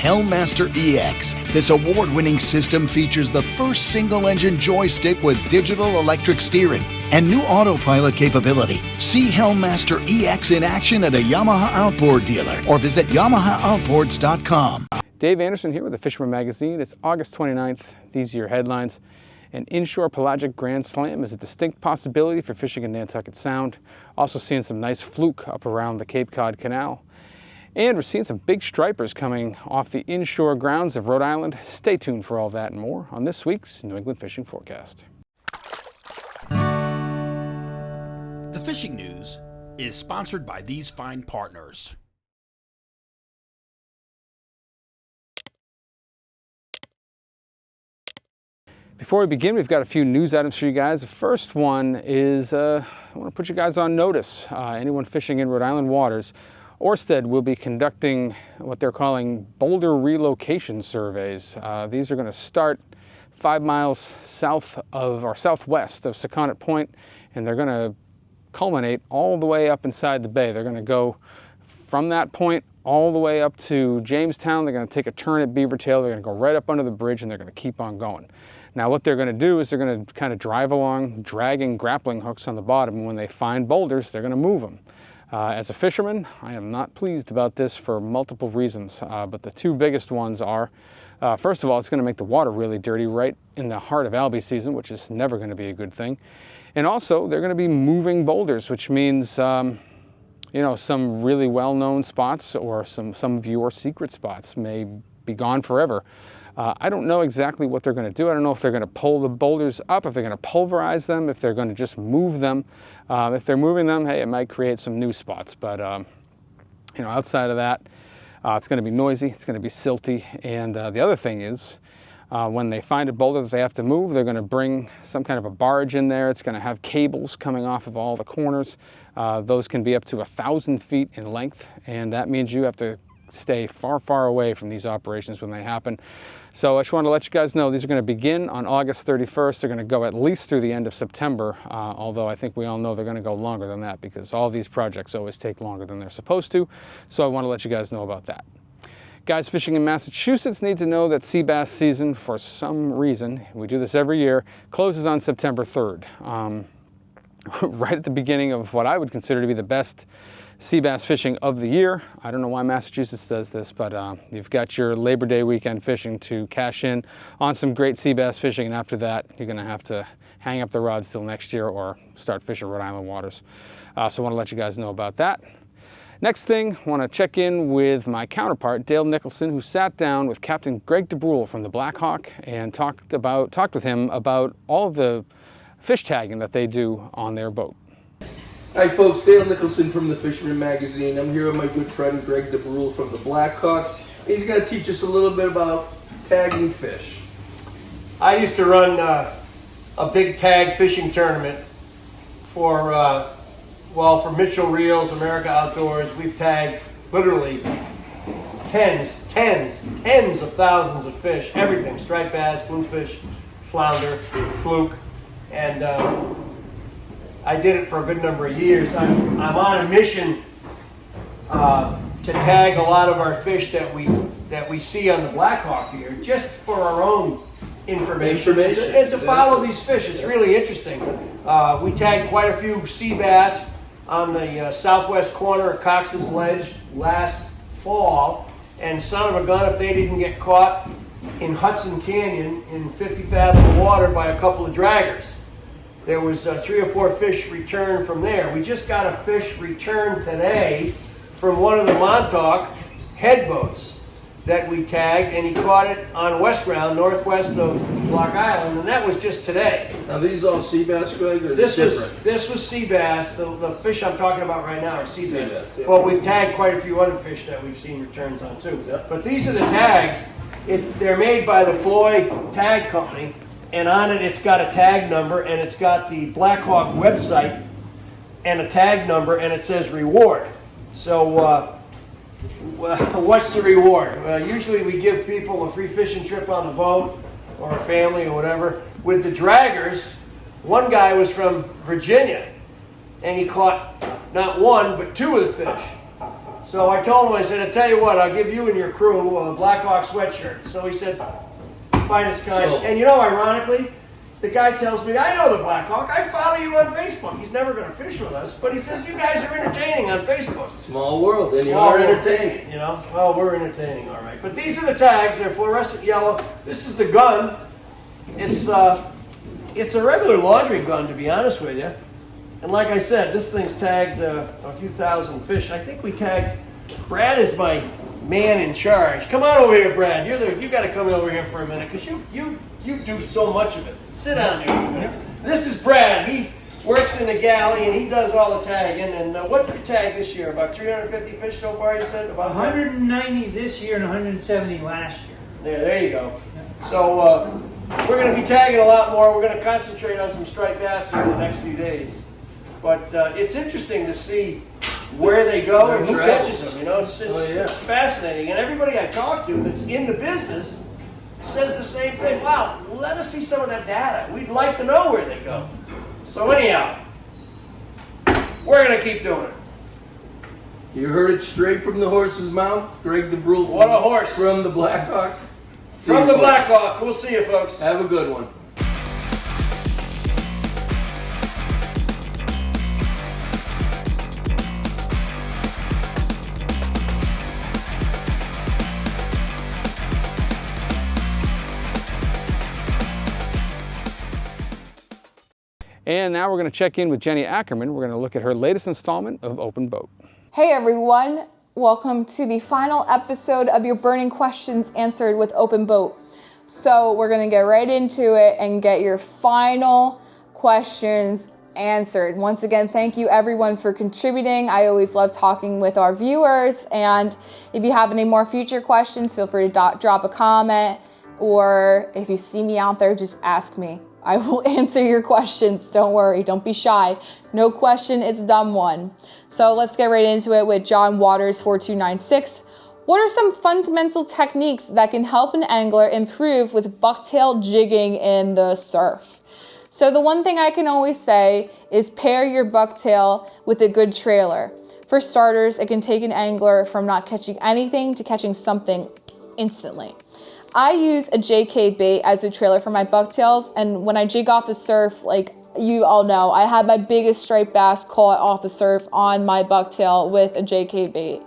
Hellmaster EX. This award-winning system features the first single-engine joystick with digital electric steering and new autopilot capability. See Hellmaster EX in action at a Yamaha Outboard dealer or visit YamahaOutboards.com. Dave Anderson here with the Fisherman magazine. It's August 29th. These are your headlines. An inshore pelagic Grand Slam is a distinct possibility for fishing in Nantucket Sound. Also seeing some nice fluke up around the Cape Cod Canal. And we're seeing some big stripers coming off the inshore grounds of Rhode Island. Stay tuned for all that and more on this week's New England Fishing Forecast. The fishing news is sponsored by these fine partners. Before we begin, we've got a few news items for you guys. The first one is I want to put you guys on notice. Anyone fishing in Rhode Island waters, Orsted will be conducting what they're calling boulder relocation surveys. These are going to start 5 miles south of or southwest of Saconnet Point, and they're going to culminate all the way up inside the bay. They're going to go from that point all the way up to Jamestown. They're going to take a turn at Beaver Tail. They're going to go right up under the bridge, and they're going to keep on going. Now what they're going to do is they're going to kind of drive along, dragging grappling hooks on the bottom, and when they find boulders, they're going to move them. As a fisherman, I am not pleased about this for multiple reasons, but the two biggest ones are, first of all, it's going to make the water really dirty right in the heart of albie season, which is never going to be a good thing. And also, they're going to be moving boulders, which means, some really well-known spots or some of your secret spots may be gone forever. I don't know exactly what they're going to do. I don't know if they're going to pull the boulders up, if they're going to pulverize them, if they're going to just move them. If they're moving them, hey, it might create some new spots. But, outside of that, it's going to be noisy, it's going to be silty. And the other thing is, when they find a boulder that they have to move, they're going to bring some kind of a barge in there. It's going to have cables coming off of all the corners. Those can be up to 1,000 feet in length, and that means you have to stay far, far away from these operations when they happen. So I just want to let you guys know these are going to begin on August 31st. They're going to go at least through the end of September, although I think we all know they're going to go longer than that because all these projects always take longer than they're supposed to. So I want to let you guys know about that. Guys fishing in Massachusetts need to know that sea bass season, for some reason, we do this every year, closes on September 3rd. Right at the beginning of what I would consider to be the best sea bass fishing of the year. I don't know why Massachusetts does this, but you've got your Labor Day weekend fishing to cash in on some great sea bass fishing, and after that, you're going to have to hang up the rods till next year or start fishing Rhode Island waters. So I want to let you guys know about that. Next thing, I want to check in with my counterpart, Dale Nicholson, who sat down with Captain Greg DeBrule from the Black Hawk and talked with him about all of the fish tagging that they do on their boat. Hi folks, Dale Nicholson from the Fisherman magazine. I'm here with my good friend Greg DeBrule from the Black Hawk. He's going to teach us a little bit about tagging fish. I used to run a big tag fishing tournament for Mitchell Reels, America Outdoors. We've tagged literally tens of thousands of fish, everything, striped bass, bluefish, flounder, fluke, and I did it for a good number of years. I'm on a mission to tag a lot of our fish that we see on the Black Hawk here, just for our own information and to follow these fish. It's really interesting. We tagged quite a few sea bass on the southwest corner of Cox's Ledge last fall, and son of a gun if they didn't get caught in Hudson Canyon in 50 fathom water by a couple of draggers. There was 3 or 4 fish returned from there. We just got a fish return today from one of the Montauk head boats that we tagged, and he caught it on West Ground, northwest of Block Island, and that was just today. Now these all sea bass, Greg, or this was sea bass. The fish I'm talking about right now are sea bass. Yeah. Well, we've tagged quite a few other fish that we've seen returns on too. Yeah. But these are the tags. They're made by the Floyd Tag Company. And on it, it's got a tag number, and it's got the Black Hawk website and a tag number, and it says reward. So what's the reward? Usually we give people a free fishing trip on the boat or a family or whatever. With the draggers, one guy was from Virginia, and he caught not 1 but 2 of the fish. So I told him, I said, I tell you what, I'll give you and your crew a Black Hawk sweatshirt. So he said, finest kind. And you know, ironically, the guy tells me, I know the Black Hawk. I follow you on Facebook. He's never going to fish with us, but he says, you guys are entertaining on Facebook. Small world, and you are entertaining. You know, well, we're entertaining, all right. But these are the tags. They're fluorescent yellow. This is the gun. It's a regular laundry gun, to be honest with you. And like I said, this thing's tagged a few thousand fish. I think we tagged, Brad is my man in charge. Come on over here, Brad. You got to come over here for a minute, because you do so much of it. Sit down here for a minute. This is Brad. He works in the galley and he does all the tagging. And what did you tag this year? About 350 fish so far, you said? About 190 this year and 170 last year. There you go. So we're going to be tagging a lot more. We're going to concentrate on some striped bass in the next few days. But it's interesting to see where they go and who catches them. You know, it's fascinating. And everybody I talk to that's in the business says the same thing. Wow, let us see some of that data. We'd like to know where they go. So anyhow, we're going to keep doing it. You heard it straight from the horse's mouth. Greg DeBrule. What a horse. From the Black Hawk. From the Black Hawk. We'll see you, folks. Have a good one. And now we're going to check in with Jenni Ackerman. We're going to look at her latest installment of Open Boat. Hey everyone, welcome to the final episode of your burning questions answered with Open Boat. So we're going to get right into it and get your final questions answered. Once again, thank you everyone for contributing. I always love talking with our viewers, and if you have any more future questions, feel free to drop a comment, or if you see me out there, just ask me. I will answer your questions. Don't worry. Don't be shy. No question is a dumb one. So let's get right into it with John Waters 4296. What are some fundamental techniques that can help an angler improve with bucktail jigging in the surf? So the one thing I can always say is pair your bucktail with a good trailer. For starters, it can take an angler from not catching anything to catching something instantly. I use a JK bait as a trailer for my bucktails, and when I jig off the surf, like you all know, I had my biggest striped bass caught off the surf on my bucktail with a JK bait.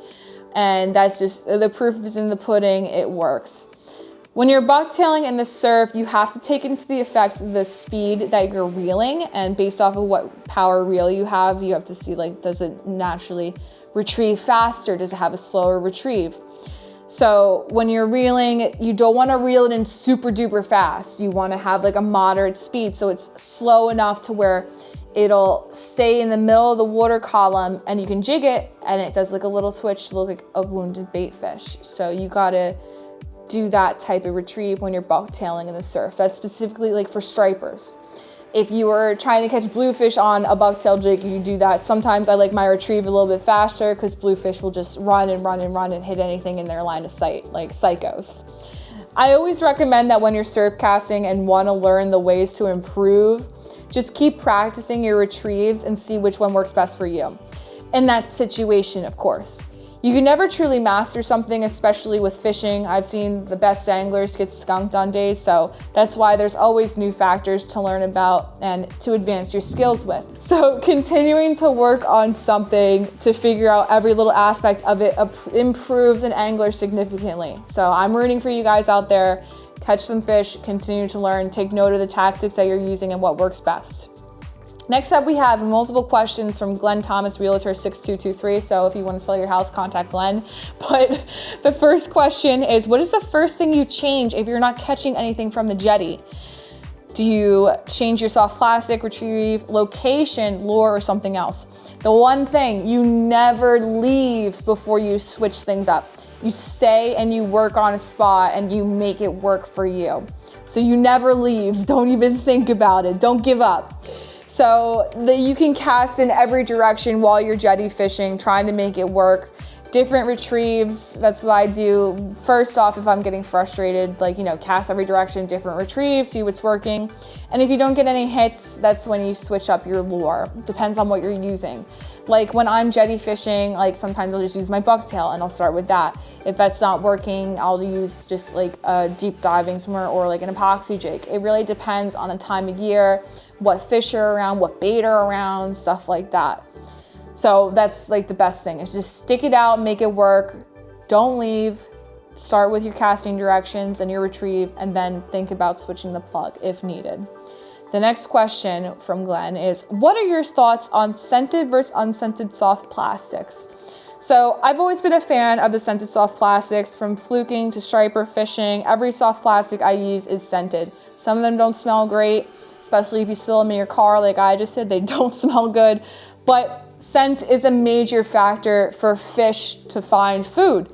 And that's just, the proof is in the pudding, it works. When you're bucktailing in the surf, you have to take into the effect the speed that you're reeling, and based off of what power reel you have to see, like, does it naturally retrieve faster? Does it have a slower retrieve? So when you're reeling, you don't want to reel it in super duper fast. You want to have like a moderate speed, so it's slow enough to where it'll stay in the middle of the water column and you can jig it and it does like a little twitch to look like a wounded bait fish. So you gotta do that type of retrieve when you're bucktailing in the surf. That's specifically like for stripers. If you were trying to catch bluefish on a bucktail jig, you do that. Sometimes I like my retrieve a little bit faster because bluefish will just run and run and run and hit anything in their line of sight, like psychos. I always recommend that when you're surf casting and want to learn the ways to improve, just keep practicing your retrieves and see which one works best for you. In that situation, of course. You can never truly master something, especially with fishing. I've seen the best anglers get skunked on days, so that's why there's always new factors to learn about and to advance your skills with. So continuing to work on something to figure out every little aspect of it improves an angler significantly. So I'm rooting for you guys out there. Catch some fish, continue to learn, take note of the tactics that you're using and what works best. Next up, we have multiple questions from Glenn Thomas, Realtor 6223. So if you want to sell your house, contact Glenn. But the first question is, what is the first thing you change if you're not catching anything from the jetty? Do you change your soft plastic, retrieve, location, lure, or something else? The one thing, you never leave before you switch things up. You stay and you work on a spot and you make it work for you. So you never leave. Don't even think about it. Don't give up. So you can cast in every direction while you're jetty fishing, trying to make it work. different retrieves. That's what I do. First off, if I'm getting frustrated, like, cast every direction, different retrieve, see what's working. And if you don't get any hits, that's when you switch up your lure. Depends on what you're using. Like when I'm jetty fishing, like sometimes I'll just use my bucktail and I'll start with that. If that's not working, I'll use just like a deep diving swimmer or like an epoxy jig. It really depends on the time of year, what fish are around, what bait are around, stuff like that. So that's like the best thing, is just stick it out, make it work, don't leave, start with your casting directions and your retrieve, and then think about switching the plug if needed. The next question from Glenn is, what are your thoughts on scented versus unscented soft plastics? So I've always been a fan of the scented soft plastics, from fluking to striper fishing. Every soft plastic I use is scented. Some of them don't smell great, especially if you spill them in your car like I just did, they don't smell good. But scent is a major factor for fish to find food.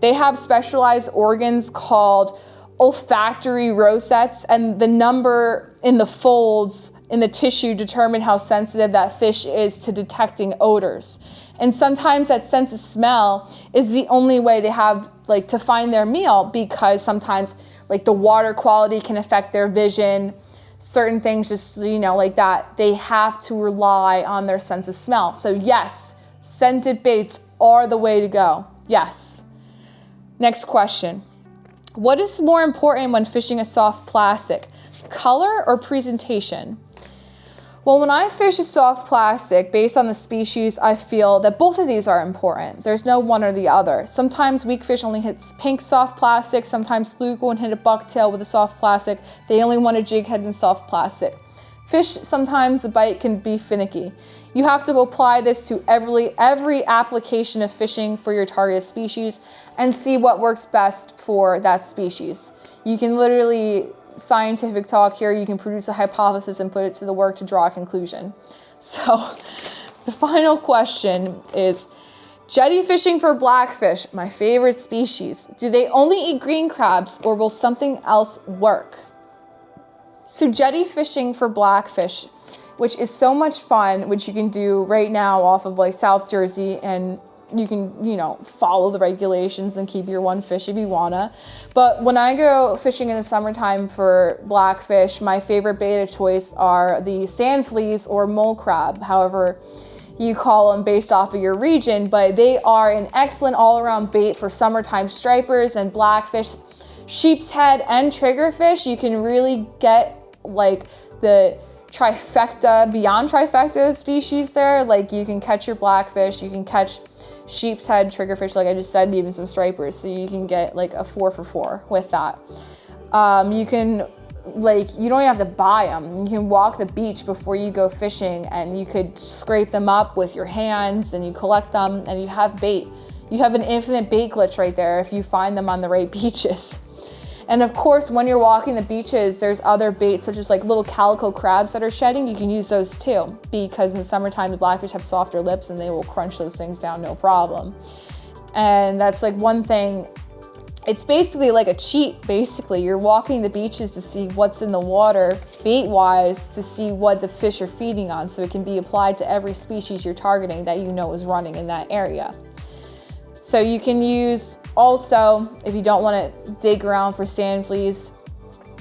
They have specialized organs called olfactory rosettes, and the number in the folds in the tissue determine how sensitive that fish is to detecting odors. And sometimes that sense of smell is the only way they have like to find their meal, because sometimes like the water quality can affect their vision, certain things just, like that. They have to rely on their sense of smell. So yes, scented baits are the way to go. Yes. Next question. What is more important when fishing a soft plastic, color or presentation? Well, when I fish a soft plastic, based on the species, I feel that both of these are important. There's no one or the other. Sometimes weak fish only hits pink soft plastic. Sometimes fluke will hit a bucktail with a soft plastic. They only want a jig head and soft plastic. Fish, sometimes the bite can be finicky. You have to apply this to every application of fishing for your targeted species and see what works best for that species. You can literally, scientific talk here, you can produce a hypothesis and put it to the work to draw a conclusion. So the final question is, jetty fishing for blackfish, my favorite species. Do they only eat green crabs or will something else work? So jetty fishing for blackfish, which is so much fun, which you can do right now off of like South Jersey, and you can, follow the regulations and keep your one fish if you wanna. But when I go fishing in the summertime for blackfish, my favorite bait of choice are the sand fleas or mole crab, however you call them based off of your region, but they are an excellent all-around bait for summertime stripers and blackfish, sheep's head, and triggerfish. You can really get like the trifecta, beyond trifecta species there. Like you can catch your blackfish, you can catch sheep's head, triggerfish, like I just said, and even some stripers. So you can get like a 4 for 4 with that. You can, like, you don't even have to buy them. You can walk the beach before you go fishing, and you could scrape them up with your hands, and you collect them, and you have bait. You have an infinite bait glitch right there if you find them on the right beaches. And of course, when you're walking the beaches, there's other baits such as like little calico crabs that are shedding. You can use those too, because in the summertime, the blackfish have softer lips and they will crunch those things down, no problem. And that's like one thing. It's basically like a cheat, basically. You're walking the beaches to see what's in the water, bait-wise, to see what the fish are feeding on, so it can be applied to every species you're targeting that you know is running in that area. So you can use also, if you don't want to dig around for sand fleas,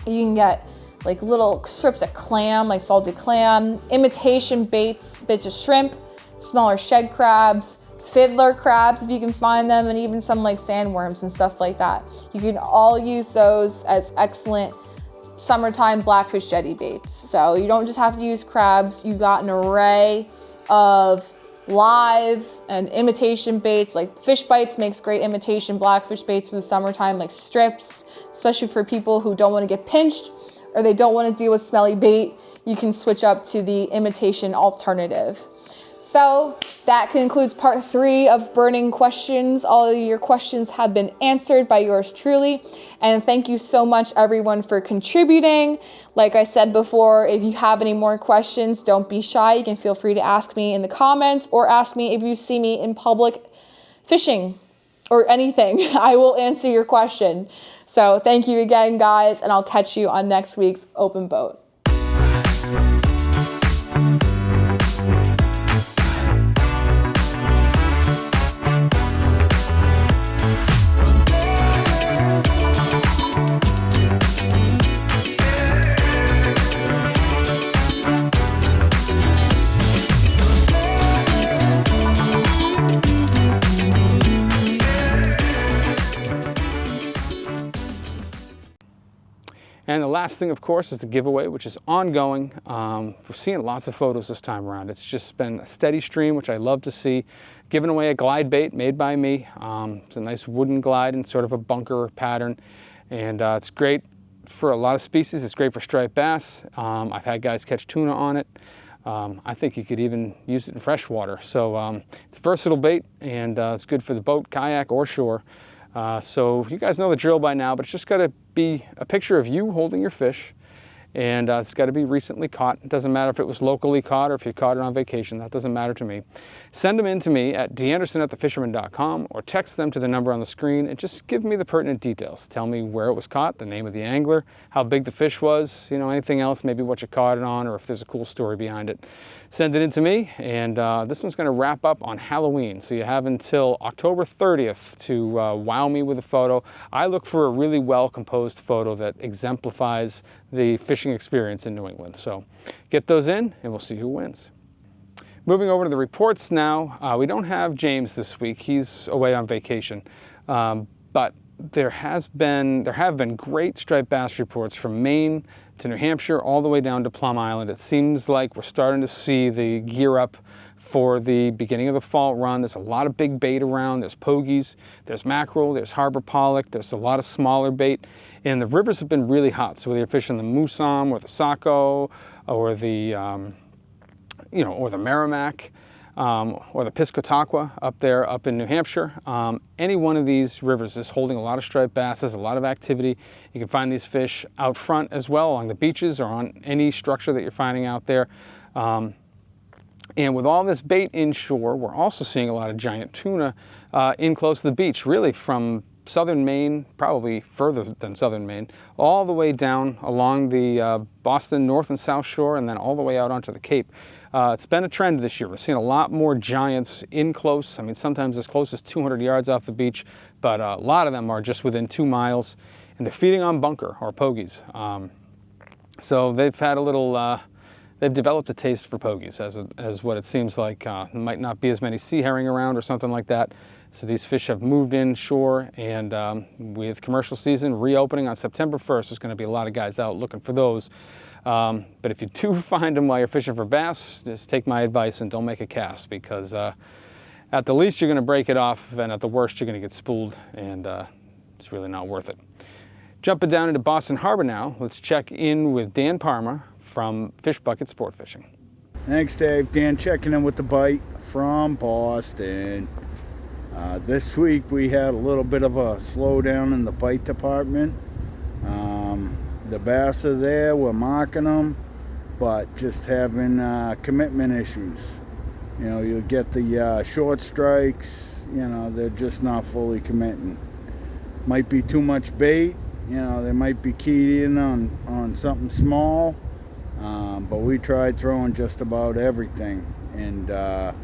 you can get like little strips of clam, like salted clam, imitation baits, bits of shrimp, smaller shed crabs, fiddler crabs if you can find them, and even some like sandworms and stuff like that. You can all use those as excellent summertime blackfish jetty baits. So you don't just have to use crabs, you've got an array of live and imitation baits. Like Fish Bites makes great imitation blackfish baits for the summertime, like strips, especially for people who don't want to get pinched or they don't want to deal with smelly bait. You can switch up to the imitation alternative. So that concludes part 3 of burning questions. All of your questions have been answered by yours truly. And thank you so much, everyone, for contributing. Like I said before, if you have any more questions, don't be shy. You can feel free to ask me in the comments or ask me if you see me in public fishing or anything. I will answer your question. So thank you again, guys, and I'll catch you on next week's Open Boat. And the last thing, of course, is the giveaway, which is ongoing. We're seeing lots of photos this time around. It's just been a steady stream, which I love to see. Giving away a glide bait made by me. It's a nice wooden glide in sort of a bunker pattern. And it's great for a lot of species. It's great for striped bass. I've had guys catch tuna on it. I think you could even use it in freshwater. So it's a versatile bait, and it's good for the boat, kayak, or shore. So you guys know the drill by now, but it's just got to be a picture of you holding your fish, and it's got to be recently caught. It doesn't matter if it was locally caught or if you caught it on vacation. That doesn't matter to me. Send them in to me at danderson@thefisherman.com or text them to the number on the screen and just give me the pertinent details. Tell me where it was caught, the name of the angler, how big the fish was, you know, anything else, maybe what you caught it on, or if there's a cool story behind it. Send it in to me, and this one's going to wrap up on Halloween, so you have until October 30th to wow me with a photo. I look for a really well-composed photo that exemplifies the fishing experience in New England. So get those in, and we'll see who wins. Moving over to the reports now, we don't have James this week. He's away on vacation, but there have been great striped bass reports from Maine to New Hampshire all the way down to Plum Island. It seems like we're starting to see the gear up for the beginning of the fall run. There's a lot of big bait around. There's pogies, there's mackerel, there's harbor pollock, there's a lot of smaller bait, and the rivers have been really hot. So whether you're fishing the Musam or the Saco or the or the Merrimack, or the Piscataqua up in New Hampshire. Any one of these rivers is holding a lot of striped bass. There's a lot of activity. You can find these fish out front as well, along the beaches or on any structure that you're finding out there. And with all this bait inshore, we're also seeing a lot of giant tuna in close to the beach, really from southern Maine, probably further than southern Maine, all the way down along the Boston North and South Shore, and then all the way out onto the Cape. It's been a trend this year. We're seeing a lot more giants in close. I mean, sometimes as close as 200 yards off the beach, but a lot of them are just within 2 miles, and they're feeding on bunker or pogies. So they've had a little, they've developed a taste for pogies, as what it seems like. There might not be as many sea herring around or something like that. So these fish have moved inshore, and with commercial season reopening on September 1st, there's going to be a lot of guys out looking for those. But if you do find them while you're fishing for bass, just take my advice and don't make a cast, because at the least you're going to break it off, and at the worst you're going to get spooled, and it's really not worth it. Jumping down into Boston Harbor now, let's check in with Dan Parma from Fish Bucket Sport Fishing. Thanks, Dave. Dan checking in with the bite from Boston. This week we had a little bit of a slowdown in the bite department. The bass are there, we're marking them, but just having commitment issues. You know, you'll get the short strikes, you know, they're just not fully committing. Might be too much bait, you know, they might be keyed in on something small, but we tried throwing just about everything, and a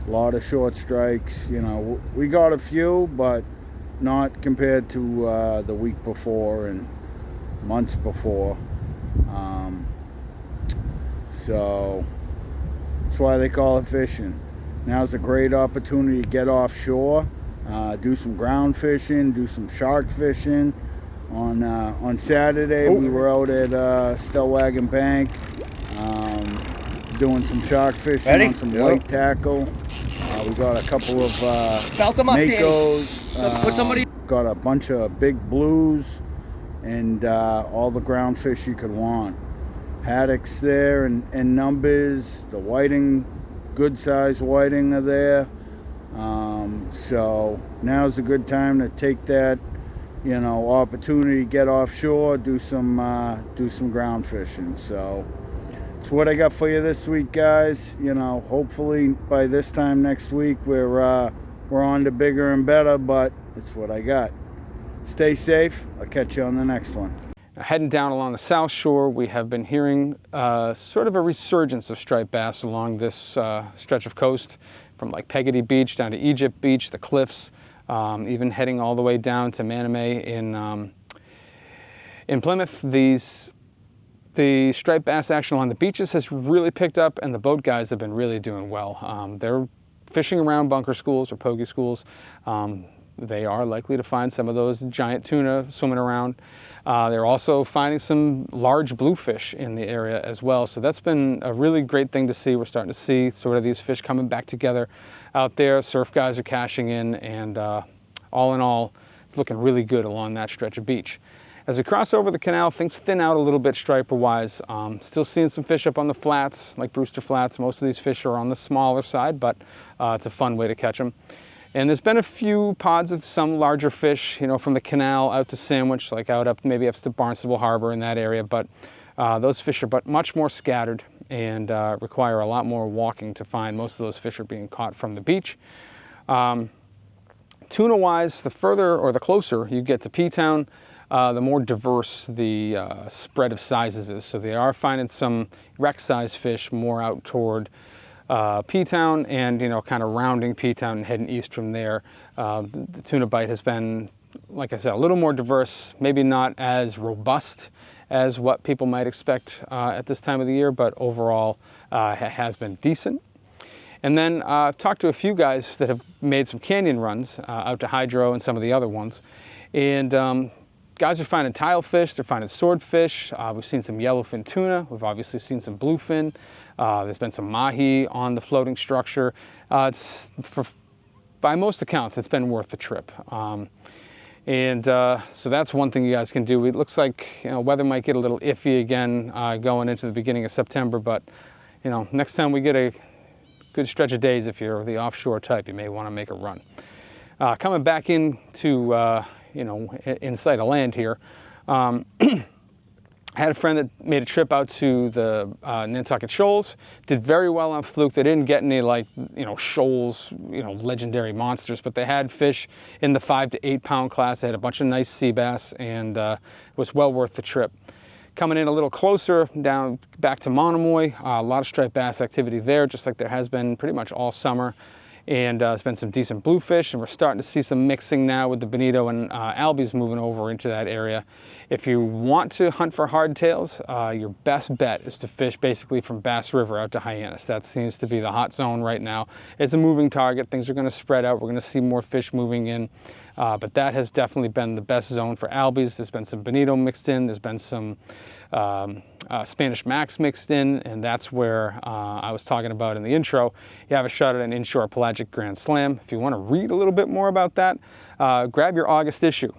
lot of short strikes. You know, we got a few, but not compared to the week before and months before. So that's why they call it fishing. Now's a great opportunity to get offshore, do some ground fishing, do some shark fishing. On Saturday we were out at Stellwagen Bank doing some shark fishing on some white tackle. We got a couple of Makos, got a bunch of big blues, and all the ground fish you could want. Haddocks there and numbers. The whiting, good sized whiting are there. So now's a good time to take that, you know, opportunity to get offshore, do some ground fishing. So it's what I got for you this week, guys. You know, hopefully by this time next week we're on to bigger and better, but it's what I got. Stay safe. I'll catch you on the next one. Heading down along the South Shore, we have been hearing sort of a resurgence of striped bass along this stretch of coast, from like Peggotty Beach down to Egypt Beach, the cliffs, even heading all the way down to Manamay in Plymouth. The striped bass action along the beaches has really picked up, and the boat guys have been really doing well. They're fishing around bunker schools or pogie schools. they are likely to find some of those giant tuna swimming around. They're also finding some large bluefish in the area as well. So that's been a really great thing to see. We're starting to see sort of these fish coming back together out there. Surf guys are cashing in, and all in all, it's looking really good along that stretch of beach. As we cross over the canal, things thin out a little bit striper-wise. Still seeing some fish up on the flats, like Brewster Flats. Most of these fish are on the smaller side, but it's a fun way to catch them. And there's been a few pods of some larger fish, from the canal out to Sandwich, like maybe up to Barnstable Harbor in that area. But those fish are much more scattered and require a lot more walking to find. Most of those fish are being caught from the beach. Tuna-wise, the further or the closer you get to P-Town, the more diverse the spread of sizes is. So they are finding some wreck-size fish more out toward P-Town and, kind of rounding P-Town and heading east from there. The tuna bite has been, like I said, a little more diverse, maybe not as robust as what people might expect at this time of the year, but overall has been decent. And then I've talked to a few guys that have made some canyon runs out to Hydro and some of the other ones. And guys are finding tilefish, they're finding swordfish. We've seen some yellowfin tuna. We've obviously seen some bluefin. There's been some mahi on the floating structure. By most accounts, it's been worth the trip. So that's one thing you guys can do. It looks like weather might get a little iffy again going into the beginning of September, but next time we get a good stretch of days, if you're the offshore type, you may want to make a run. Coming back into in sight of land here. I had a friend that made a trip out to the Nantucket Shoals, did very well on fluke. They didn't get any shoals, legendary monsters, but they had fish in the 5 to 8 pound class. They had a bunch of nice sea bass, and it was well worth the trip. Coming in a little closer, down back to Monomoy, a lot of striped bass activity there, just like there has been pretty much all summer. And there's been some decent bluefish, and we're starting to see some mixing now with the bonito and albies moving over into that area. If you want to hunt for hardtails, your best bet is to fish basically from Bass River out to Hyannis. That seems to be the hot zone right now. It's a moving target. Things are going to spread out. We're going to see more fish moving in. But that has definitely been the best zone for albies. There's been some bonito mixed in. There's been some Spanish Max mixed in, and that's where I was talking about in the intro. You have a shot at an inshore pelagic Grand Slam. If you want to read a little bit more about that, grab your August issue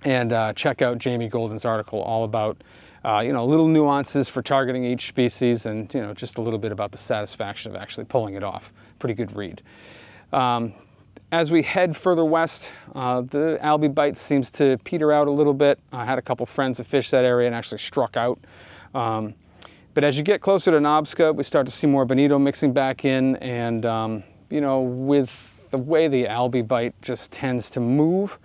and check out Jamie Golden's article all about little nuances for targeting each species, and just a little bit about the satisfaction of actually pulling it off. Pretty good read. As we head further west, the albie bite seems to peter out a little bit. I had a couple friends that fished that area and actually struck out. But as you get closer to Knobscope, we start to see more bonito mixing back in, and with the way the albie bite just tends to move,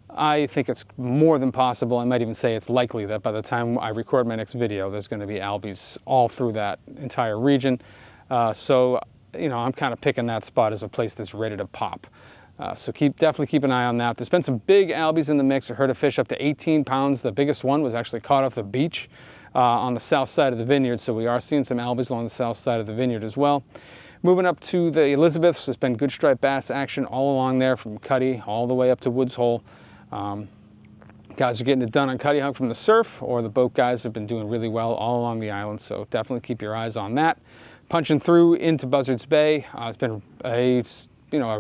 I think it's more than possible. I might even say it's likely that by the time I record my next video, there's going to be albies all through that entire region. So I'm kind of picking that spot as a place that's ready to pop. So definitely keep an eye on that. There's been some big albies in the mix. I heard a fish up to 18 pounds. The biggest one was actually caught off the beach on the south side of the vineyard. So we are seeing some albies along the south side of the vineyard as well. Moving up to the Elizabeths, there's been good striped bass action all along there from Cuddy all the way up to Woods Hole. Guys are getting it done on Cuddy Hunk from the surf, or the boat guys have been doing really well all along the island. So definitely keep your eyes on that. Punching through into Buzzards Bay, it's been a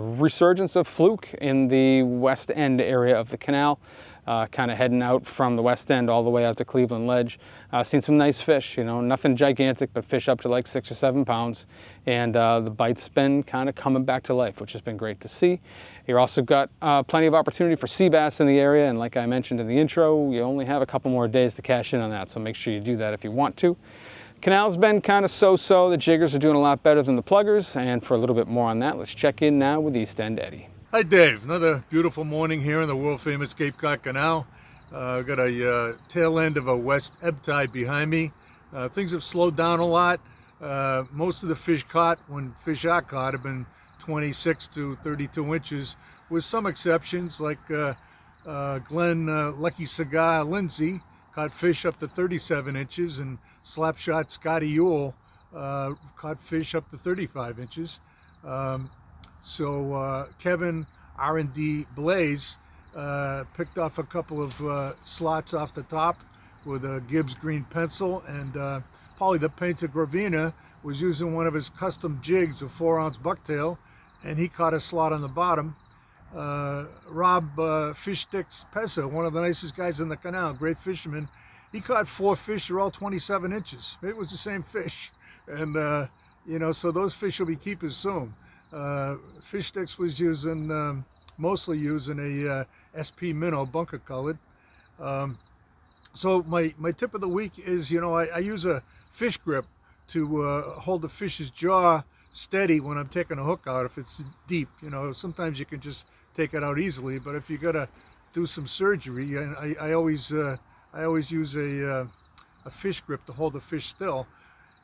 resurgence of fluke in the west end area of the canal, kind of heading out from the west end all the way out to Cleveland Ledge. Seen some nice fish, nothing gigantic, but fish up to like 6 or 7 pounds, and the bite's been kind of coming back to life, which has been great to see. You've also got plenty of opportunity for sea bass in the area, and like I mentioned in the intro, you only have a couple more days to cash in on that, so make sure you do that if you want to. Canal's been kind of so-so. The jiggers are doing a lot better than the pluggers, and for a little bit more on that, let's check in now with East End Eddie. Hi Dave, another beautiful morning here in the world famous Cape Cod Canal. I've got a tail end of a west ebb tide behind me. Things have slowed down a lot. Most of the fish caught, when fish are caught, have been 26 to 32 inches, with some exceptions like Glenn Lucky Cigar Lindsay caught fish up to 37 inches, and Slapshot Scotty Ewell caught fish up to 35 inches. So Kevin R&D Blaze picked off a couple of slots off the top with a Gibbs green pencil, and Paulie the Painter Gravina was using one of his custom jigs, a 4-ounce bucktail, and he caught a slot on the bottom. Rob Fish Sticks Pesa, one of the nicest guys in the canal, great fisherman, he caught 4 fish. They're all 27 inches. It was the same fish. And, so those fish will be keepers soon. Fish Sticks was using, mostly using a SP Minnow, bunker colored. So my tip of the week is, I use a fish grip to hold the fish's jaw steady when I'm taking a hook out if it's deep. Sometimes you can just take it out easily, but if you got to do some surgery, I always use a fish grip to hold the fish still.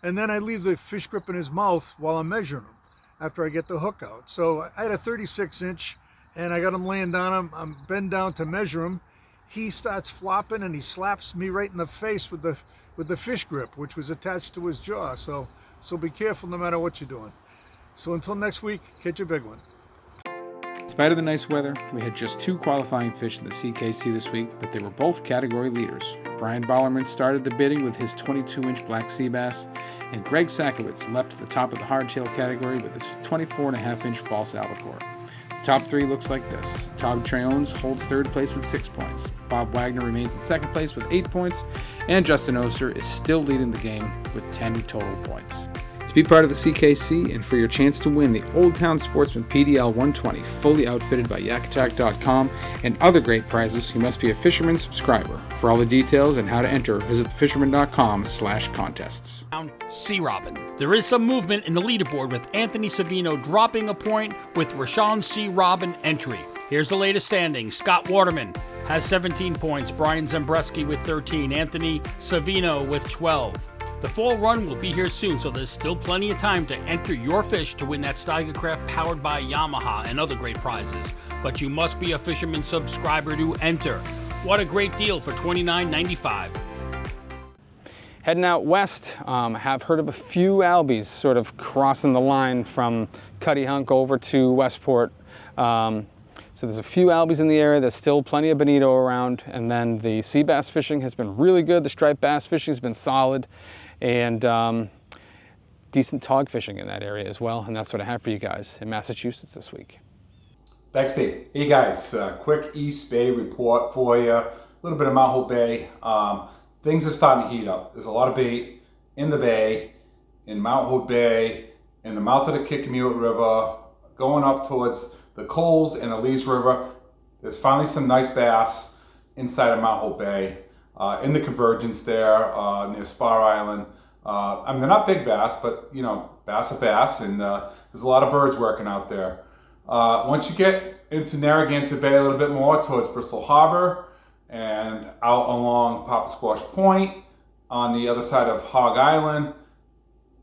And then I leave the fish grip in his mouth while I'm measuring him after I get the hook out. So I had a 36-inch, and I got him laying down. I'm bend down to measure him. He starts flopping, and he slaps me right in the face with the fish grip, which was attached to his jaw. So be careful no matter what you're doing. So until next week, catch a big one. In spite of the nice weather, we had just 2 qualifying fish in the CKC this week, but they were both category leaders. Brian Bollerman started the bidding with his 22-inch black sea bass, and Greg Sakowitz leapt to the top of the hardtail category with his 24.5-inch false albacore. The top 3 looks like this. Todd Treones holds 3rd place with 6 points. Bob Wagner remains in 2nd place with 8 points, and Justin Oster is still leading the game with 10 total points. To be part of the CKC and for your chance to win the Old Town Sportsman PDL 120 fully outfitted by yakatak.com and other great prizes, you must be a Fisherman subscriber. For all the details and how to enter, visit thefisherman.com/contests. Sea Robin. There is some movement in the leaderboard with Anthony Savino dropping a point with Rashawn C. Robin entry. Here's the latest standings. Scott Waterman has 17 points, Brian Zembreski with 13, Anthony Savino with 12. The fall run will be here soon, so there's still plenty of time to enter your fish to win that Steigercraft powered by Yamaha and other great prizes. But you must be a Fisherman subscriber to enter. What a great deal for $29.95. Heading out west, have heard of a few albies sort of crossing the line from Cuttyhunk over to Westport. So there's a few albies in the area. There's still plenty of bonito around. And then the sea bass fishing has been really good. The striped bass fishing has been solid. And decent tog fishing in that area as well. And that's what I have for you guys in Massachusetts this week. Thanks, Steve. Hey guys, quick East Bay report for you. A little bit of Mount Hope Bay. Things are starting to heat up. There's a lot of bait in the bay, in Mount Hope Bay, in the mouth of the Kickamute River, going up towards the Coles and the Lees River. There's finally some nice bass inside of Mount Hope Bay, in the convergence there, near Spar Island. I mean, they're not big bass, but bass are bass, and there's a lot of birds working out there. Once you get into Narragansett Bay a little bit more towards Bristol Harbor and out along Papa Squash Point on the other side of Hog Island,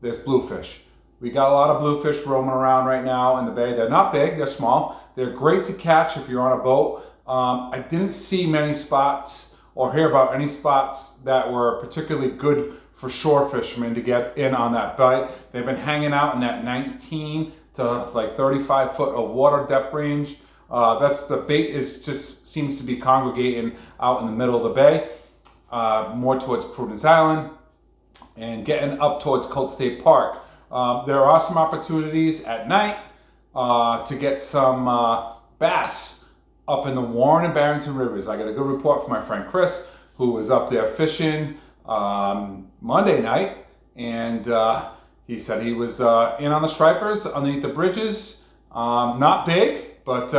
there's bluefish. We got a lot of bluefish roaming around right now in the bay. They're not big, they're small. They're great to catch if you're on a boat. I didn't see many spots or hear about any spots that were particularly good for shore fishermen to get in on that bite. They've been hanging out in that 19 to like 35 foot of water depth range. That's the bait just seems to be congregating out in the middle of the bay, more towards Prudence Island and getting up towards Colt State Park. There are some opportunities at night to get some bass up in the Warren and Barrington rivers. I got a good report from my friend Chris, who was up there fishing Monday night, and he said he was in on the stripers underneath the bridges. Not big, but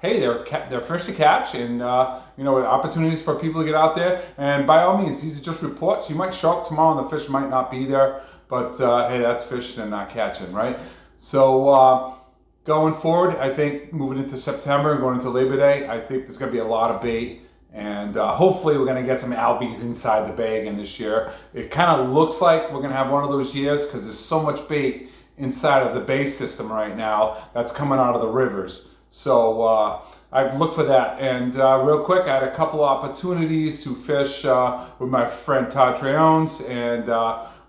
hey, they're fish to catch, and opportunities for people to get out there. And by all means, these are just reports. You might show up tomorrow and the fish might not be there, but hey, that's fishing and not catching, right? So going forward, I think moving into September and going into Labor Day, I think there's going to be a lot of bait. And hopefully we're going to get some albies inside the bay again this year. It kind of looks like we're going to have one of those years because there's so much bait inside of the bay system right now that's coming out of the rivers. So I look for that. And real quick, I had a couple opportunities to fish with my friend Todd Treones, and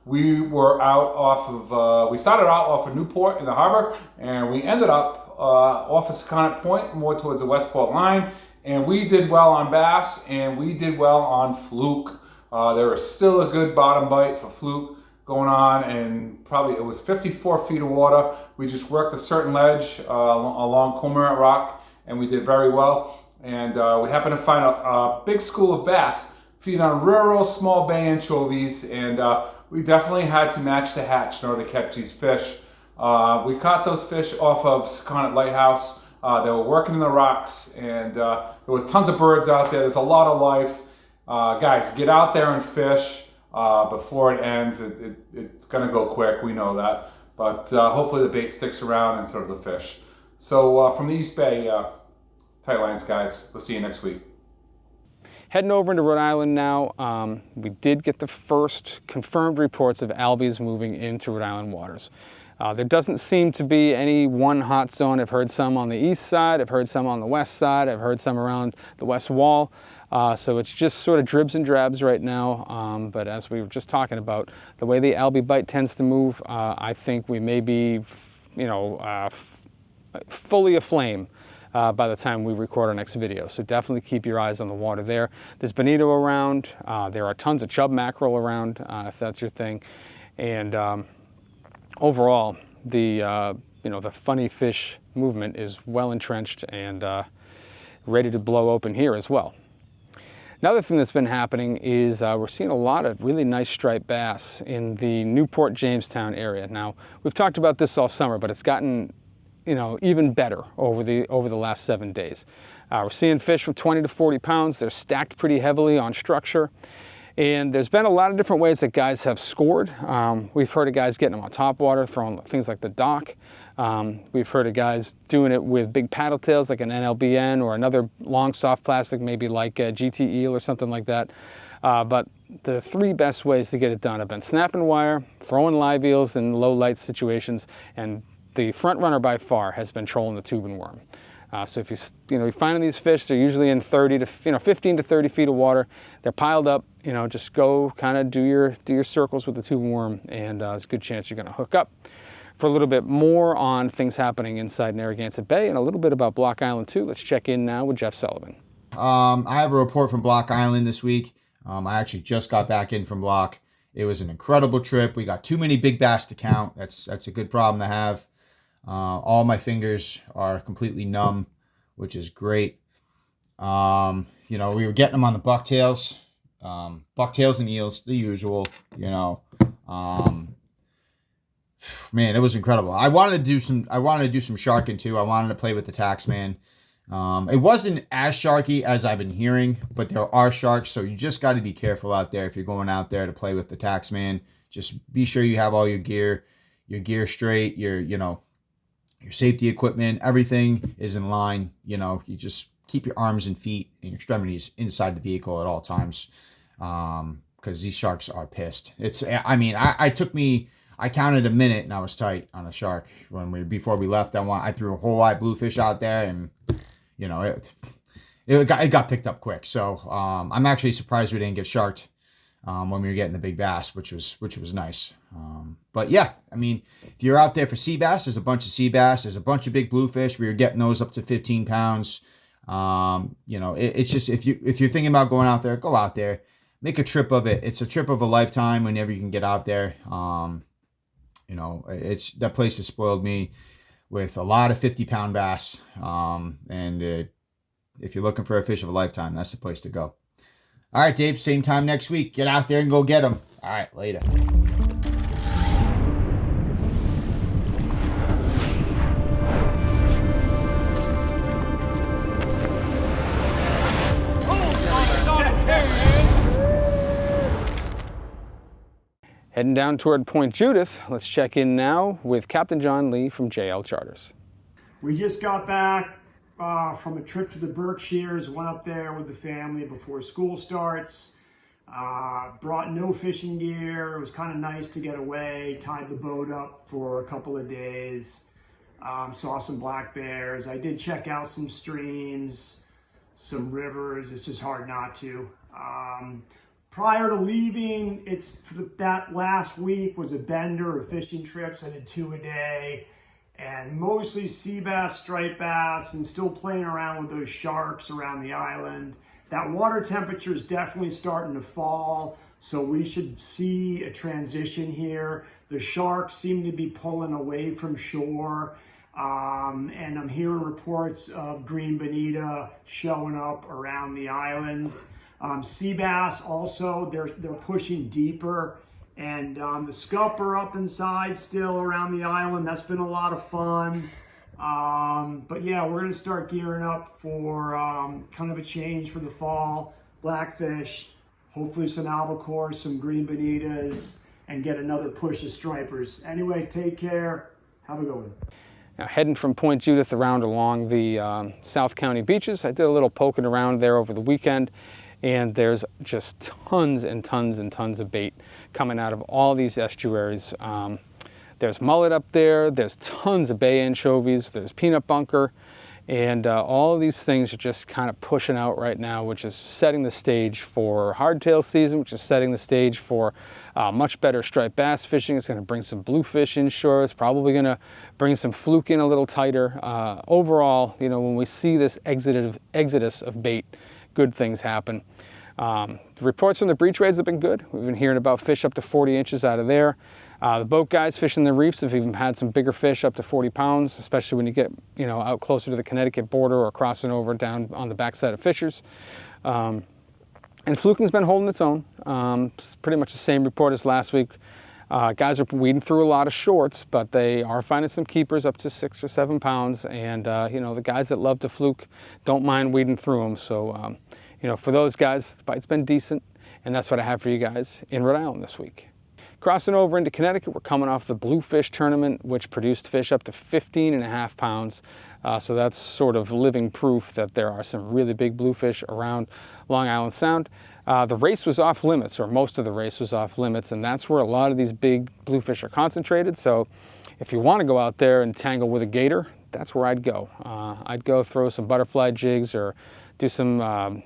we were out off of, we started out off of Newport in the harbor, and we ended up up off of Secundit Point, more towards the Westport line, and we did well on bass, and we did well on fluke. There was still a good bottom bite for fluke going on, and probably it was 54 feet of water. We just worked a certain ledge along Cormorant Rock, and we did very well. And we happened to find a big school of bass feeding on real small bay anchovies, and we definitely had to match the hatch in order to catch these fish. We caught those fish off of Secundit Lighthouse. They were working in the rocks, and there was tons of birds out there. There's a lot of life. Guys, get out there and fish before it ends. It's gonna go quick, we know that. But hopefully the bait sticks around and so do the fish. So from the East Bay, tight lines, guys. We'll see you next week. Heading over into Rhode Island now, we did get the first confirmed reports of albies moving into Rhode Island waters. There doesn't seem to be any one hot zone. I've heard some on the east side, I've heard some on the west side, I've heard some around the west wall. So it's just sort of dribs and drabs right now. But as we were just talking about, the way the albie bite tends to move, I think we may be, fully aflame by the time we record our next video. So definitely keep your eyes on the water there. There's bonito around. There are tons of chub mackerel around, if that's your thing. And overall, the funny fish movement is well entrenched and ready to blow open here as well. Another thing that's been happening is we're seeing a lot of really nice striped bass in the Newport Jamestown area. Now, we've talked about this all summer, but it's gotten even better over the last 7 days. We're seeing fish from 20 to 40 pounds. They're stacked pretty heavily on structure. And there's been a lot of different ways that guys have scored. We've heard of guys getting them on top water, throwing things like the dock. We've heard of guys doing it with big paddle tails like an NLBN or another long soft plastic, maybe like a GT eel or something like that. But the three best ways to get it done have been snapping wire, throwing live eels in low light situations, and the front runner by far has been trolling the tube and worm. So if you're finding these fish, they're usually in 15 to 30 feet of water. They're piled up. Just go kind of do your circles with the tube and worm, and there's a good chance you're going to hook up. For a little bit more on things happening inside Narragansett Bay and a little bit about Block Island too, let's check in now with Jeff Sullivan. I have a report from Block Island this week. I actually just got back in from Block. It was an incredible trip. We got too many big bass to count. That's a good problem to have. All my fingers are completely numb, which is great. We were getting them on the bucktails. Bucktails and eels, the usual, man, it was incredible. I wanted to do some sharking too. I wanted to play with the taxman. It wasn't as sharky as I've been hearing, but there are sharks, so you just got to be careful out there if you're going out there to play with the taxman. Just be sure you have all your gear straight, your safety equipment, everything is in line. You just keep your arms and feet and your extremities inside the vehicle at all times, because these sharks are pissed. I counted a minute and I was tight on a shark before we left. I threw a whole wide bluefish out there, and it got picked up quick. So I'm actually surprised we didn't get sharked when we were getting the big bass, which was nice. But yeah, if you're out there for sea bass, there's a bunch of sea bass. There's a bunch of big bluefish. We were getting those up to 15 pounds. It's just if you're thinking about going out there, go out there, make a trip of it. It's a trip of a lifetime whenever you can get out there. That place has spoiled me with a lot of 50-pound bass. If you're looking for a fish of a lifetime, that's the place to go. All right, Dave, same time next week. Get out there and go get them. All right, later. Heading down toward Point Judith, let's check in now with Captain John Lee from JL Charters. We just got back from a trip to the Berkshires, went up there with the family before school starts, brought no fishing gear. It was kind of nice to get away, tied the boat up for a couple of days, saw some black bears. I did check out some streams, some rivers. It's just hard not to. Prior to leaving, that last week was a bender of fishing trips. I did 2 a day, and mostly sea bass, striped bass, and still playing around with those sharks around the island. That water temperature is definitely starting to fall, so we should see a transition here. The sharks seem to be pulling away from shore, and I'm hearing reports of green bonito showing up around the island. Sea bass also, they're pushing deeper, and the scup are up inside still around the island. That's been a lot of fun. But yeah, we're gonna start gearing up for kind of a change for the fall. Blackfish, hopefully some albacore, some green bonitas, and get another push of stripers. Anyway, take care. Have a good one. Now, heading from Point Judith around along the South County beaches, I did a little poking around there over the weekend, and there's just tons and tons and tons of bait coming out of all these estuaries. There's mullet up there, there's tons of bay anchovies, there's peanut bunker, and all of these things are just kind of pushing out right now, which is setting the stage for hardtail season, which is setting the stage for much better striped bass fishing. It's going to bring some bluefish inshore. It's probably going to bring some fluke in a little tighter. Overall, you know, when we see this exodus of bait, good things happen. The reports from the breachways have been good. We've been hearing about fish up to 40 inches out of there. The boat guys fishing the reefs have even had some bigger fish up to 40 pounds, especially when you get, you know, out closer to the Connecticut border or crossing over down on the backside of Fishers. And fluking's been holding its own. It's pretty much the same report as last week. Guys are weeding through a lot of shorts, but they are finding some keepers up to 6 or 7 pounds. And, you know, the guys that love to fluke don't mind weeding through them. So, you know, for those guys, the bite's been decent. And that's what I have for you guys in Rhode Island this week. Crossing over into Connecticut, we're coming off the Bluefish tournament, which produced fish up to 15.5 pounds. So that's sort of living proof that there are some really big bluefish around Long Island Sound. The race was off limits, or most of the race was off limits, and that's where a lot of these big bluefish are concentrated. So if you want to go out there and tangle with a gator, that's where I'd go. I'd go throw some butterfly jigs or do some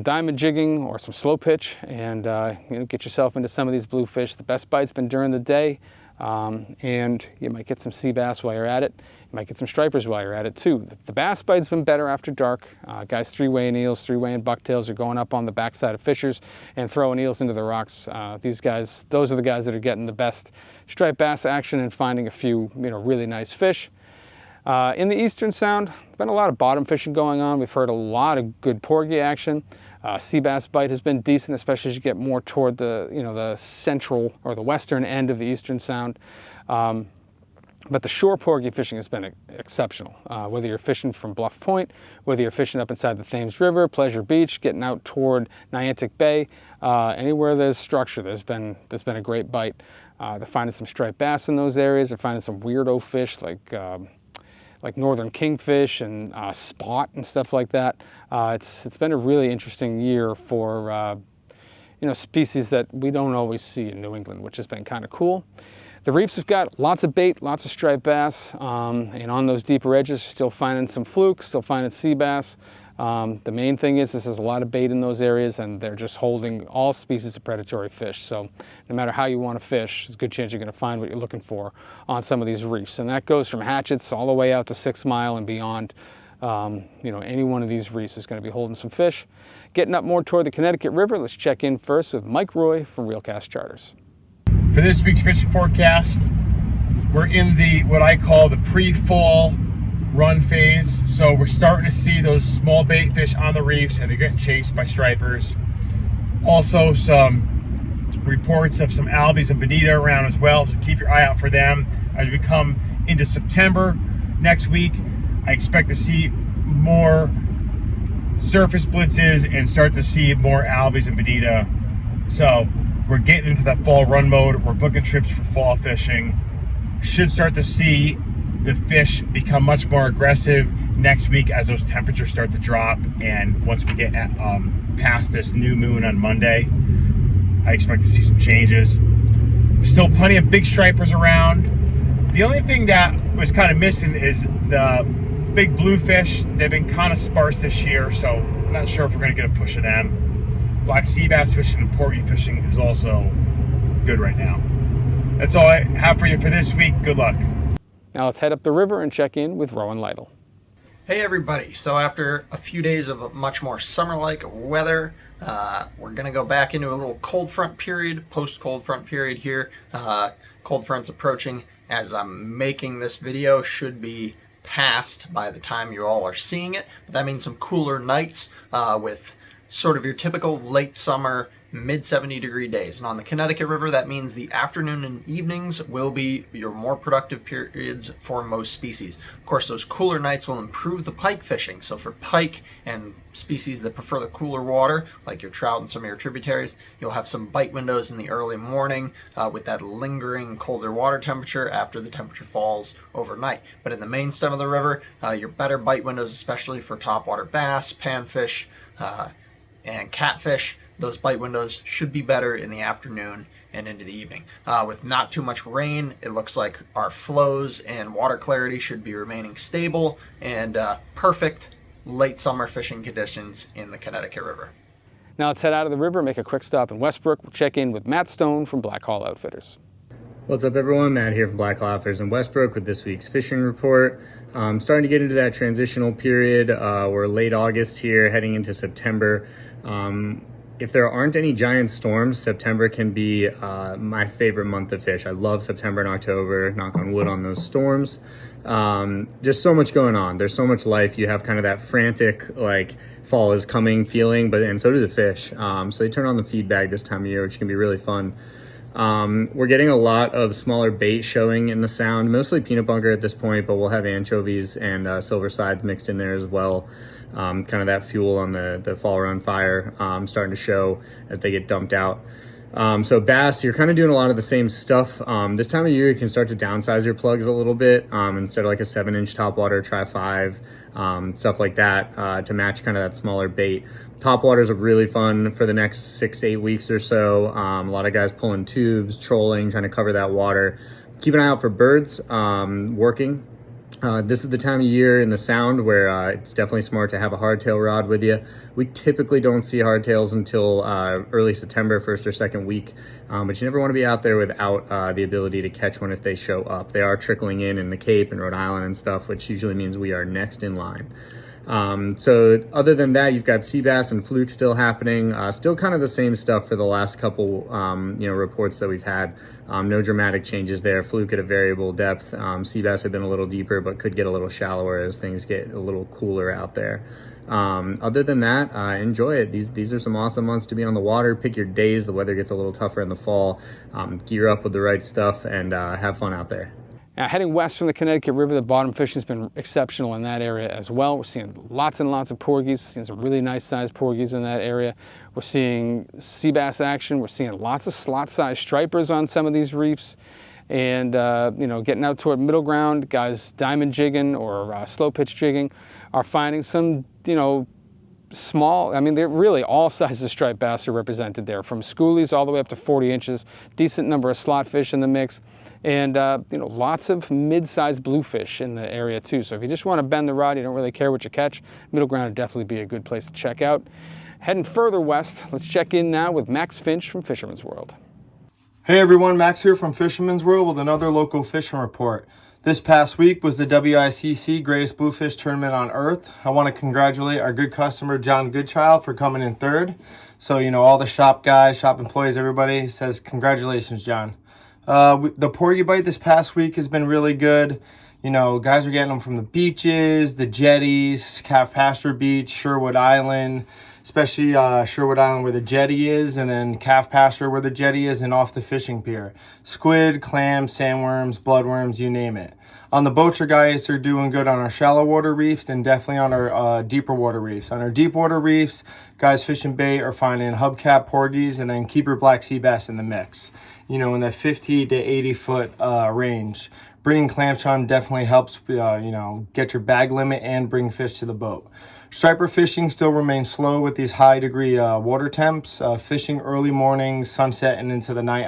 diamond jigging or some slow pitch, and you know, get yourself into some of these bluefish. The best bite's been during the day, and you might get some sea bass while you're at it. You might get some stripers while you're at it too. The bass bite's been better after dark. Guys three-weighing eels, three-weighing bucktails are going up on the backside of Fishers and throwing eels into the rocks. These guys, those are the guys that are getting the best striped bass action and finding a few, you know, really nice fish. In the Eastern Sound, there's been a lot of bottom fishing going on. We've heard a lot of good porgy action. Sea bass bite has been decent, especially as you get more toward the, you know, the central or the western end of the Eastern Sound. But the shore porgy fishing has been exceptional. Whether you're fishing from Bluff Point, whether you're fishing up inside the Thames River, Pleasure Beach, getting out toward Niantic Bay, anywhere there's structure, there's been a great bite. They're finding some striped bass in those areas. They're finding some weirdo fish like northern kingfish and spot and stuff like that. It's been a really interesting year for you know, species that we don't always see in New England, which has been kind of cool. The reefs have got lots of bait, lots of striped bass, and on those deeper edges, still finding some flukes, still finding sea bass. The main thing is there's a lot of bait in those areas, and they're just holding all species of predatory fish. So no matter how you want to fish, there's a good chance you're going to find what you're looking for on some of these reefs. And that goes from hatchets all the way out to 6 Mile and beyond. You know, any one of these reefs is going to be holding some fish. Getting up more toward the Connecticut River, let's check in first with Mike Roy from Reelcast Charters. For this week's fishing forecast, we're in the what I call the pre-fall run phase. So we're starting to see those small bait fish on the reefs, and they're getting chased by stripers. Also some reports of some albies and bonito around as well, so keep your eye out for them. As we come into September next week, I expect to see more surface blitzes and start to see more albies and bonito. So we're getting into that fall run mode. We're booking trips for fall fishing. Should start to see the fish become much more aggressive next week as those temperatures start to drop, and once we get past this new moon on Monday, I expect to see some changes. Still plenty of big stripers around. The only thing that was kind of missing is the big bluefish. They've been kind of sparse this year, so I'm not sure if we're going to get a push of them. Black sea bass fishing and porgy fishing is also good right now. That's all I have for you for this week. Good luck. Now let's head up the river and check in with Rowan Lytle. Hey everybody, so after a few days of a much more summer-like weather, we're going to go back into a little cold front period, post-cold front period here. Cold front's approaching as I'm making this video, should be past by the time you all are seeing it, but that means some cooler nights with sort of your typical late summer mid 70 degree days. And on the Connecticut River, that means the afternoon and evenings will be your more productive periods for most species. Of course, those cooler nights will improve the pike fishing. So for pike and species that prefer the cooler water, like your trout and some of your tributaries, you'll have some bite windows in the early morning with that lingering colder water temperature after the temperature falls overnight. But in the main stem of the river, your better bite windows, especially for topwater bass, panfish, and catfish, those bite windows should be better in the afternoon and into the evening. With not too much rain, it looks like our flows and water clarity should be remaining stable and perfect late summer fishing conditions in the Connecticut River. Now let's head out of the river, make a quick stop in Westbrook. We'll check in with Matt Stone from Black Hall Outfitters. What's up everyone, Matt here from Black Hall Outfitters in Westbrook with this week's fishing report. Starting to get into that transitional period. We're late August here, heading into September. If there aren't any giant storms, September can be my favorite month to fish. I love September and October, knock on wood on those storms. Just so much going on. There's so much life. You have kind of that frantic, like, fall is coming feeling, and so do the fish. So they turn on the feed bag this time of year, which can be really fun. We're getting a lot of smaller bait showing in the Sound, mostly peanut bunker at this point, but we'll have anchovies and silver sides mixed in there as well. Kind of that fuel on the fall run fire starting to show as they get dumped out. So bass, you're kind of doing a lot of the same stuff. This time of year, you can start to downsize your plugs a little bit. Instead of like a 7-inch topwater, try 5, stuff like that to match kind of that smaller bait. Topwaters are really fun for the next 6 to 8 weeks or so. A lot of guys pulling tubes, trolling, trying to cover that water. Keep an eye out for birds working. This is the time of year in the Sound where it's definitely smart to have a hardtail rod with you. We typically don't see hardtails until early September, first or second week, but you never want to be out there without the ability to catch one if they show up. They are trickling in the Cape and Rhode Island and stuff, which usually means we are next in line. So other than that, you've got sea bass and fluke still happening, still kind of the same stuff for the last couple, reports that we've had. No dramatic changes there. Fluke at a variable depth. Sea bass have been a little deeper, but could get a little shallower as things get a little cooler out there. Other than that, enjoy it. These are some awesome months to be on the water. Pick your days. The weather gets a little tougher in the fall. Gear up with the right stuff and have fun out there. Now, heading west from the Connecticut River, the bottom fishing has been exceptional in that area as well. We're seeing lots and lots of porgies, seeing some really nice sized porgies in that area. We're seeing sea bass action. We're seeing lots of slot-sized stripers on some of these reefs. And, getting out toward middle ground, guys diamond jigging or slow pitch jigging are finding some, small, they're really all sizes of striped bass are represented there, from schoolies all the way up to 40 inches, decent number of slot fish in the mix. And, lots of mid-sized bluefish in the area too. So if you just want to bend the rod, you don't really care what you catch, middle ground would definitely be a good place to check out. Heading further west, let's check in now with Max Finch from Fisherman's World. Hey everyone, Max here from Fisherman's World with another local fishing report. This past week was the WICC Greatest Bluefish Tournament on Earth. I want to congratulate our good customer, John Goodchild, for coming in third. So, all the shop guys, shop employees, everybody says congratulations, John. The porgy bite this past week has been really good. Guys are getting them from the beaches, the jetties, Calf Pasture Beach, Sherwood Island, especially Sherwood Island where the jetty is, and then Calf Pasture where the jetty is, and off the fishing pier. Squid, clams, sandworms, bloodworms, you name it. On the boater guys are doing good on our shallow water reefs and definitely on our deeper water reefs. On our deep water reefs, guys fishing bait are finding hubcap porgies and then keeper black sea bass in the mix. In that 50 to 80 foot range. Bringing clam chime definitely helps, get your bag limit and bring fish to the boat. Striper fishing still remains slow with these high degree water temps. Fishing early morning, sunset, and into the night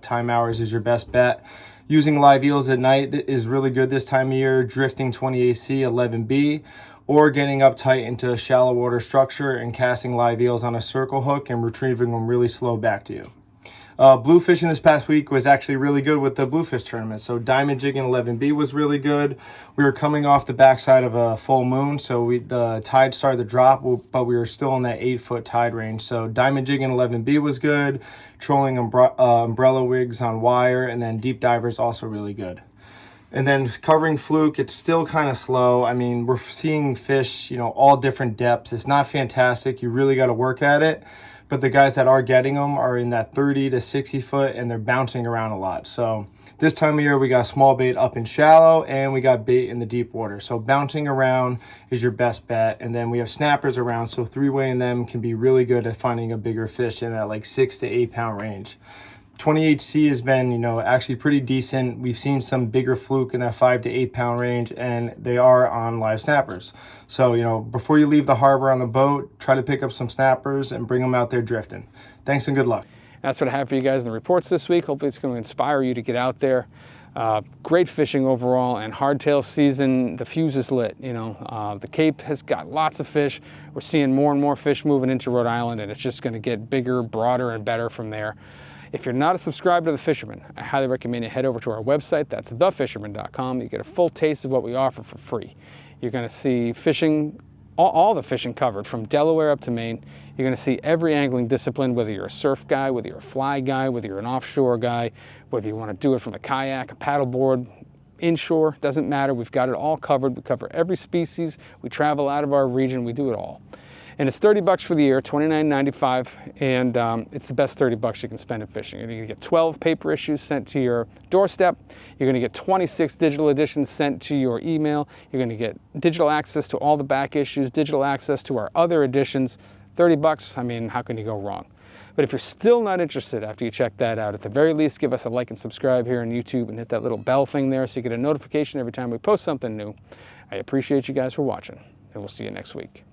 time hours is your best bet. Using live eels at night is really good this time of year. Drifting 20 AC 11B, or getting up tight into a shallow water structure and casting live eels on a circle hook and retrieving them really slow back to you. Bluefishing this past week was actually really good with the bluefish tournament. So diamond jigging 11B was really good. We were coming off the backside of a full moon, so the tide started to drop, but we were still in that 8-foot tide range. So diamond jigging 11B was good, trolling umbrella wigs on wire, and then deep divers also really good. And then covering fluke, it's still kind of slow. I mean, we're seeing fish, all different depths. It's not fantastic. You really got to work at it. But the guys that are getting them are in that 30 to 60 foot, and they're bouncing around a lot. So this time of year, we got small bait up in shallow, and we got bait in the deep water. So bouncing around is your best bet. And then we have snappers around, so 3-weighing them can be really good at finding a bigger fish in that like 6 to 8 pound range. 28C has been, actually pretty decent. We've seen some bigger fluke in that 5 to 8 pound range, and they are on live snappers. So, before you leave the harbor on the boat, try to pick up some snappers and bring them out there drifting. Thanks and good luck. That's what I have for you guys in the reports this week. Hopefully it's going to inspire you to get out there. Great fishing overall, and hardtail season, the fuse is lit. The Cape has got lots of fish. We're seeing more and more fish moving into Rhode Island, and it's just going to get bigger, broader, and better from there. If you're not a subscriber to The Fisherman, I highly recommend you head over to our website. That's thefisherman.com. You get a full taste of what we offer for free. You're going to see fishing, all the fishing covered, from Delaware up to Maine. You're going to see every angling discipline, whether you're a surf guy, whether you're a fly guy, whether you're an offshore guy, whether you want to do it from a kayak, a paddleboard, inshore, doesn't matter. We've got it all covered. We cover every species. We travel out of our region. We do it all. And it's $30 for the year, $29.95, and it's the best $30 you can spend in fishing. You're going to get 12 paper issues sent to your doorstep. You're going to get 26 digital editions sent to your email. You're going to get digital access to all the back issues, digital access to our other editions. $30, I mean, how can you go wrong? But if you're still not interested after you check that out, at the very least, give us a like and subscribe here on YouTube and hit that little bell thing there so you get a notification every time we post something new. I appreciate you guys for watching, and we'll see you next week.